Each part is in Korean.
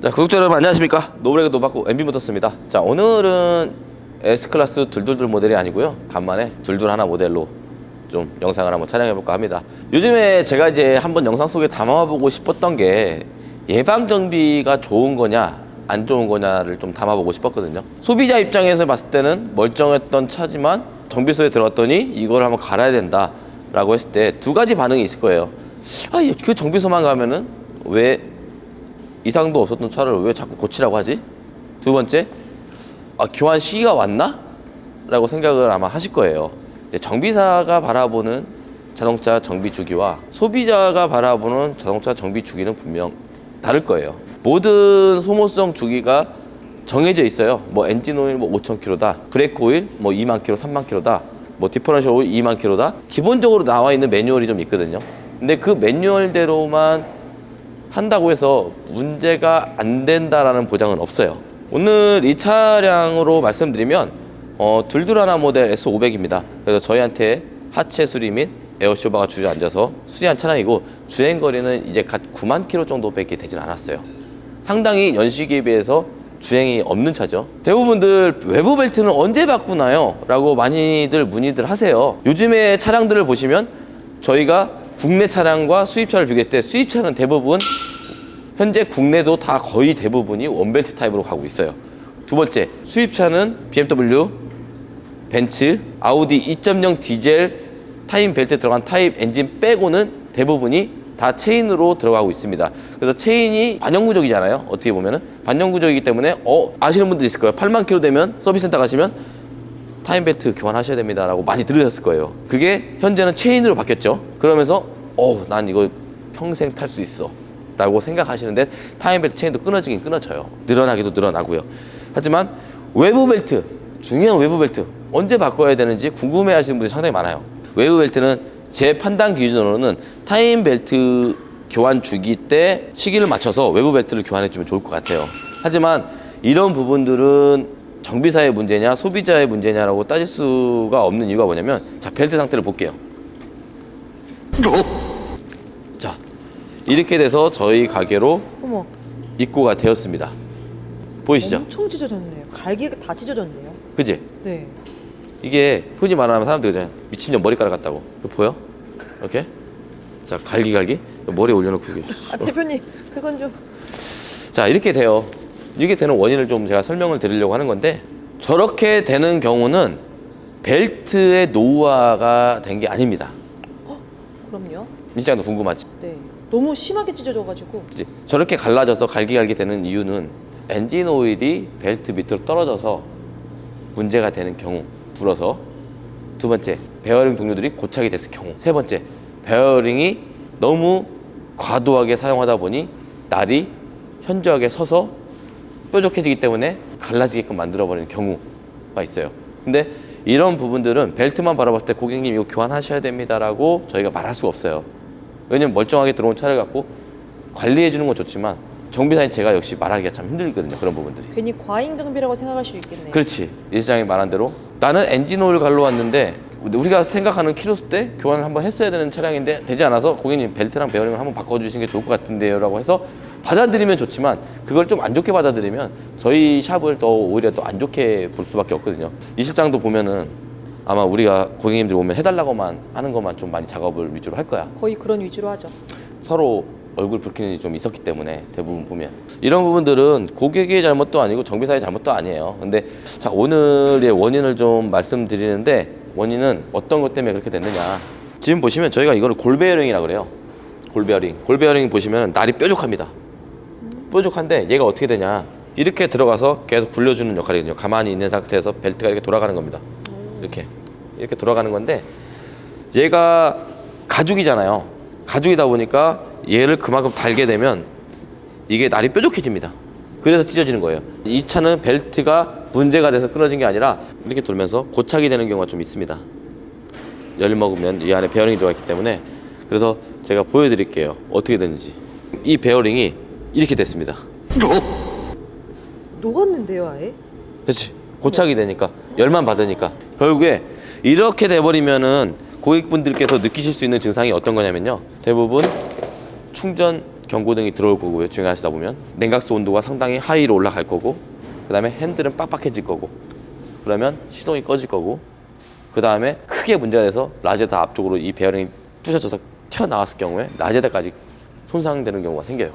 자, 구독자 여러분 안녕하십니까? 노브레그 노바꾸 MB모터스입니다. 자, 오늘은 S클래스 둘둘둘 모델이 아니고요, 간만에 둘둘 하나 모델로 좀 영상을 한번 촬영해볼까 합니다. 요즘에 제가 이제 한번 영상 속에 담아보고 싶었던 게 예방정비가 좋은 거냐 안 좋은 거냐를 좀 담아보고 싶었거든요. 소비자 입장에서 봤을 때는 멀쩡했던 차지만 정비소에 들어갔더니 이걸 한번 갈아야 된다 라고 했을 때 두 가지 반응이 있을 거예요. 아, 그 정비소만 가면은 왜 이상도 없었던 차를 왜 자꾸 고치라고 하지? 두 번째, 아, 교환 시기가 왔나? 라고 생각을 아마 하실 거예요. 정비사가 바라보는 자동차 정비 주기와 소비자가 바라보는 자동차 정비 주기는 분명 다를 거예요. 모든 소모성 주기가 정해져 있어요. 뭐 엔진 오일 뭐 5,000km다, 브레이크 오일 뭐 2만 km, 3만 km다, 뭐 디퍼런셜 오일 2만 km다. 기본적으로 나와 있는 매뉴얼이 좀 있거든요. 근데 그 매뉴얼대로만 한다고 해서 문제가 안 된다라는 보장은 없어요. 오늘 이 차량으로 말씀드리면 둘둘하나 모델 S500입니다. 그래서 저희한테 하체 수리 및 에어쇼바가 주저앉아서 수리한 차량이고, 주행거리는 이제 갓 9만 km 정도밖에 되진 않았어요. 상당히 연식에 비해서 주행이 없는 차죠. 대부분들 외부 벨트는 언제 바꾸나요? 라고 많이들 문의들 하세요. 요즘에 차량들을 보시면 저희가 국내 차량과 수입차를 비교했을 때 수입차는 대부분 현재 국내도 다 거의 대부분이 원벨트 타입으로 가고 있어요. 두 번째, 수입차는 BMW, 벤츠, 아우디 2.0 디젤 타임 벨트 들어간 타입 엔진 빼고는 대부분이 다 체인으로 들어가고 있습니다. 그래서 체인이 반영구적이잖아요. 어떻게 보면은 반영구적이기 때문에 아시는 분들 있을 거예요. 8만 킬로 되면 서비스센터 가시면 타임 벨트 교환하셔야 됩니다 라고 많이 들으셨을 거예요. 그게 현재는 체인으로 바뀌었죠. 그러면서 난 이거 평생 탈 수 있어 라고 생각하시는데, 타임 벨트 체인도 끊어지긴 끊어져요. 늘어나기도 늘어나고요. 하지만 외부 벨트, 중요한 외부 벨트 언제 바꿔야 되는지 궁금해 하시는 분들이 상당히 많아요. 외부 벨트는 제 판단 기준으로는 타임 벨트 교환 주기 때 시기를 맞춰서 외부 벨트를 교환해 주면 좋을 것 같아요. 하지만 이런 부분들은 정비사의 문제냐 소비자의 문제냐라고 따질 수가 없는 이유가 뭐냐면, 자, 벨트 상태를 볼게요. 자, 이렇게 돼서 저희 가게로 어머, 입고가 되었습니다. 보이시죠? 엄청 찢어졌네요. 갈기가 다 찢어졌네요. 그지? 네. 이게 흔히 말하면 사람들이 그러잖아요. 미친년 머리카락 같다고. 이거 보여? 이렇게? 자, 갈기 머리에 올려놓고 이게. 대표님, 그건 좀. 자, 이렇게 돼요. 이렇게 되는 원인을 좀 제가 설명을 드리려고 하는 건데, 저렇게 되는 경우는 벨트의 노후화가 된 게 아닙니다. 그럼요. 민지장도 궁금하지? 네. 너무 심하게 찢어져가지고. 그치? 저렇게 갈라져서 갈기 되는 이유는 엔진 오일이 벨트 밑으로 떨어져서 문제가 되는 경우, 불어서. 두 번째, 베어링 동료들이 고착이 됐을 경우. 세 번째, 베어링이 너무 과도하게 사용하다 보니 날이 현저하게 서서 뾰족해지기 때문에 갈라지게끔 만들어버리는 경우가 있어요. 근데 이런 부분들은 벨트만 바라봤을 때 고객님 이거 교환하셔야 됩니다라고 저희가 말할 수가 없어요. 왜냐면 멀쩡하게 들어온 차를 갖고 관리해 주는 건 좋지만 정비사인 제가 역시 말하기가 참 힘들거든요. 그런 부분들이. 괜히 과잉 정비라고 생각할 수 있겠네요. 그렇지. 이 시장이 말한 대로 나는 엔진 오일 갈러 왔는데 우리가 생각하는 키로수 때 교환을 한번 했어야 되는 차량인데 되지 않아서 고객님 벨트랑 베어링을 한번 바꿔주시는 게 좋을 것 같은데요 라고 해서 받아들이면 좋지만, 그걸 좀 안 좋게 받아들이면 저희 샵을 더 오히려 더 안 좋게 볼 수밖에 없거든요. 이 실장도 보면은 아마 우리가 고객님들이 오면 해달라고만 하는 것만 좀 많이 작업을 위주로 할 거야. 거의 그런 위주로 하죠. 서로 얼굴 붉히는 일이 좀 있었기 때문에 대부분 보면 이런 부분들은 고객의 잘못도 아니고 정비사의 잘못도 아니에요. 근데 자, 오늘의 원인을 좀 말씀드리는데, 원인은 어떤 것 때문에 그렇게 됐느냐. 지금 보시면 저희가 이거를 골베어링이라고 그래요. 골베어링 보시면 날이 뾰족합니다. 뾰족한데 얘가 어떻게 되냐, 이렇게 들어가서 계속 굴려주는 역할이거든요. 가만히 있는 상태에서 벨트가 이렇게 돌아가는 겁니다. 이렇게 돌아가는 건데, 얘가 가죽이잖아요. 가죽이다 보니까 얘를 그만큼 달게 되면 이게 날이 뾰족해집니다. 그래서 찢어지는 거예요. 이 차는 벨트가 문제가 돼서 끊어진 게 아니라 이렇게 돌면서 고착이 되는 경우가 좀 있습니다. 열 먹으면 이 안에 베어링이 들어가 있기 때문에. 그래서 제가 보여드릴게요, 어떻게 되는지. 이 베어링이 이렇게 됐습니다. 녹았는데요, 아예? 그렇지. 고착이 되니까, 열만 받으니까. 결국에 이렇게 돼버리면은 고객분들께서 느끼실 수 있는 증상이 어떤 거냐면요, 대부분 충전 경고등이 들어올 거고요. 주행하시다 보면 냉각수 온도가 상당히 하이로 올라갈 거고, 그 다음에 핸들은 빡빡해질 거고, 그러면 시동이 꺼질 거고, 그 다음에 크게 문제가 돼서 라제다 앞쪽으로 이 베어링이 부셔져서 튀어나왔을 경우에 라제다까지 손상되는 경우가 생겨요.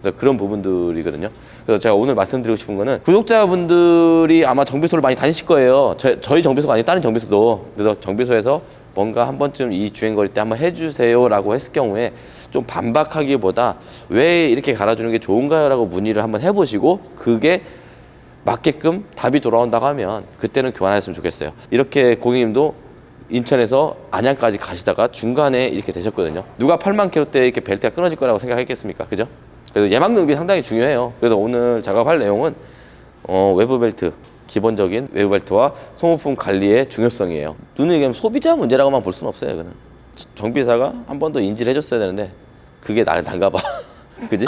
그래서 그런 부분들이거든요. 그래서 제가 오늘 말씀드리고 싶은 거는, 구독자분들이 아마 정비소를 많이 다니실 거예요. 저희 정비소가 아니고 다른 정비소도. 그래서 정비소에서 뭔가 한 번쯤 이 주행거리 때 한번 해주세요 라고 했을 경우에 좀 반박하기보다 왜 이렇게 갈아주는 게 좋은가요? 라고 문의를 한번 해보시고, 그게 맞게끔 답이 돌아온다고 하면 그때는 교환했으면 좋겠어요. 이렇게 고객님도 인천에서 안양까지 가시다가 중간에 이렇게 되셨거든요. 누가 8만 킬로대 이렇게 벨트가 끊어질 거라고 생각했겠습니까? 그죠? 그래서 예방등비 상당히 중요해요. 그래서 오늘 작업할 내용은 외부 벨트, 기본적인 외부 벨트와 소모품 관리의 중요성이에요. 눈에 얘기하면 소비자 문제라고만 볼 수는 없어요. 이거는 정비사가 한 번 더 인지를 해줬어야 되는데 그게 난가 봐. 그지?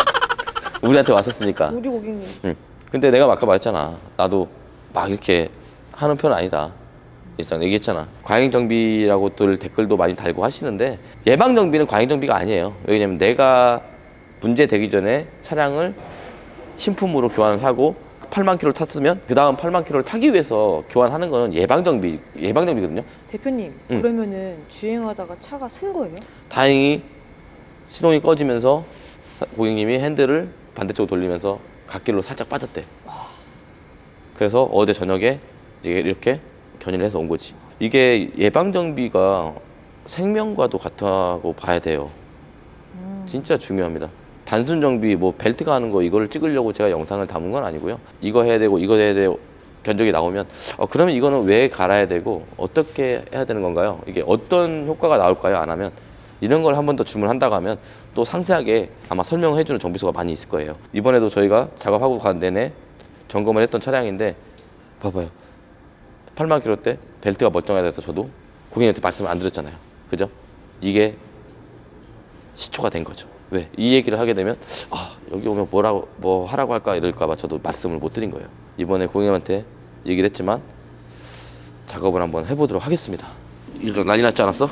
우리한테 왔었으니까. 우리 고객님. 응. 근데 내가 아까 말했잖아. 나도 막 이렇게 하는 편은 아니다. 일단 얘기했잖아. 과잉정비라고들 댓글도 많이 달고 하시는데, 예방정비는 과잉정비가 아니에요. 왜냐면 내가 문제 되기 전에 차량을 신품으로 교환을 하고 8만 킬로를 탔으면 그 다음 8만 킬로를 타기 위해서 교환하는 거는 예방정비거든요. 대표님, 응. 그러면은 주행하다가 차가 쓴 거예요? 다행히 시동이 꺼지면서 고객님이 핸들을 반대쪽으로 돌리면서 갓길로 살짝 빠졌대. 그래서 어제 저녁에 이제 이렇게 견인을 해서 온 거지. 이게 예방정비가 생명과도 같다고 봐야 돼요. 진짜 중요합니다. 단순 정비, 뭐 벨트가 하는 거 이거를 찍으려고 제가 영상을 담은 건 아니고요. 이거 해야 되고 이거 해야 되고 견적이 나오면 그러면 이거는 왜 갈아야 되고 어떻게 해야 되는 건가요? 이게 어떤 효과가 나올까요? 안 하면 이런 걸 한 번 더 주문한다고 하면 또 상세하게 아마 설명해 주는 정비소가 많이 있을 거예요. 이번에도 저희가 작업하고 간 내내 점검을 했던 차량인데 봐봐요. 8만 킬로 때 벨트가 멀쩡해야 돼서 저도 고객님한테 말씀을 안 드렸잖아요. 그죠? 이게 시초가 된 거죠. 왜? 이 얘기를 하게 되면 여기 오면 뭐 하라고 할까 이럴까 봐 저도 말씀을 못 드린 거예요. 이번에 고객님한테 얘기를 했지만 작업을 한번 해보도록 하겠습니다. 일정 난리 났지 않았어?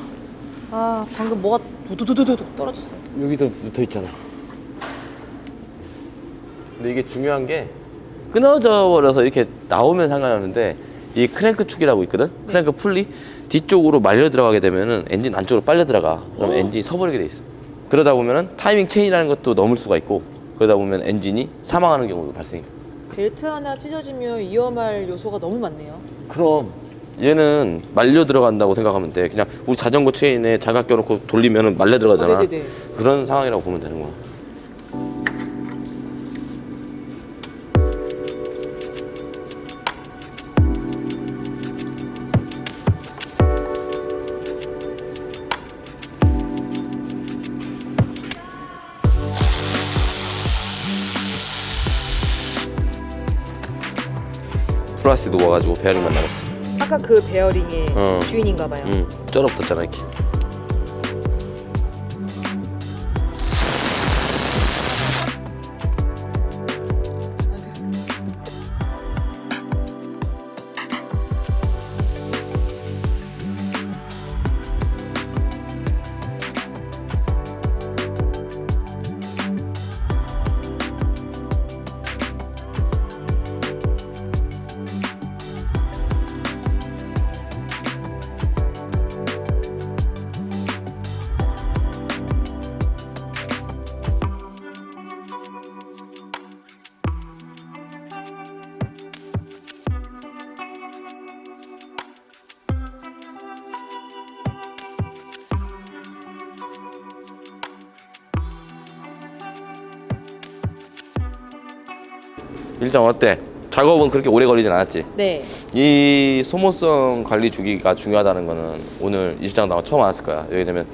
방금 뭐가 두두두두두 떨어졌어요. 여기도 붙어 있잖아. 근데 이게 중요한 게 끊어져 버려서 이렇게 나오면 상관없는데, 이 크랭크 축이라고 있거든. 크랭크 풀리 뒤쪽으로 말려 들어가게 되면은 엔진 안쪽으로 빨려 들어가. 그럼 엔진이 서버리게 돼 있어. 그러다 보면은 타이밍 체인이라는 것도 넘을 수가 있고, 그러다 보면 엔진이 사망하는 경우도 발생해. 벨트 하나 찢어지면 위험할 요소가 너무 많네요. 그럼 얘는 말려 들어간다고 생각하면 돼. 그냥 우리 자전거 체인에 장갑 껴놓고 돌리면은 말려 들어가잖아. 네네네. 그런 상황이라고 보면 되는 거야. 플라스틱 녹아가지고 베어링만 남았어. 아까 그 베어링의 어. 주인인가 봐요. 쩔어붙었잖아 이렇게. 일정 어때? 작업은 그렇게 오래 걸리진 않았지? 네. 이 소모성 관리 주기가 중요하다는 거는 오늘 이 시장 나와 처음 알았을 거야. 왜냐면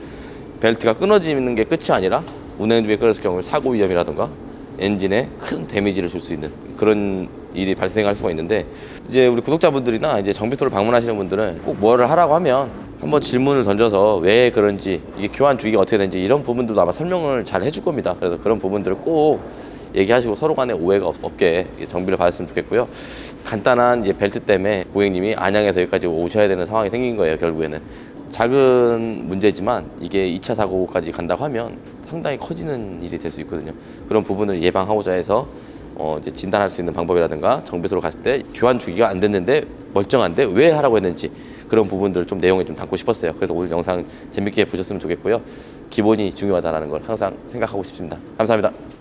벨트가 끊어지는 게 끝이 아니라 운행 중에 끊었을 경우에 사고 위험이라든가 엔진에 큰 데미지를 줄 수 있는 그런 일이 발생할 수가 있는데, 이제 우리 구독자분들이나 이제 정비소를 방문하시는 분들은 꼭 뭐를 하라고 하면 한번 질문을 던져서 왜 그런지, 이게 교환 주기가 어떻게 되는지 이런 부분들도 아마 설명을 잘 해줄 겁니다. 그래서 그런 부분들을 꼭 얘기하시고 서로 간에 오해가 없게 정비를 받았으면 좋겠고요. 간단한 이제 벨트 때문에 고객님이 안양에서 여기까지 오셔야 되는 상황이 생긴 거예요. 결국에는 작은 문제지만 이게 2차 사고까지 간다고 하면 상당히 커지는 일이 될 수 있거든요. 그런 부분을 예방하고자 해서 이제 진단할 수 있는 방법이라든가 정비소로 갔을 때 교환 주기가 안 됐는데 멀쩡한데 왜 하라고 했는지 그런 부분들 좀 내용에 좀 담고 싶었어요. 그래서 오늘 영상 재밌게 보셨으면 좋겠고요. 기본이 중요하다는 걸 항상 생각하고 싶습니다. 감사합니다.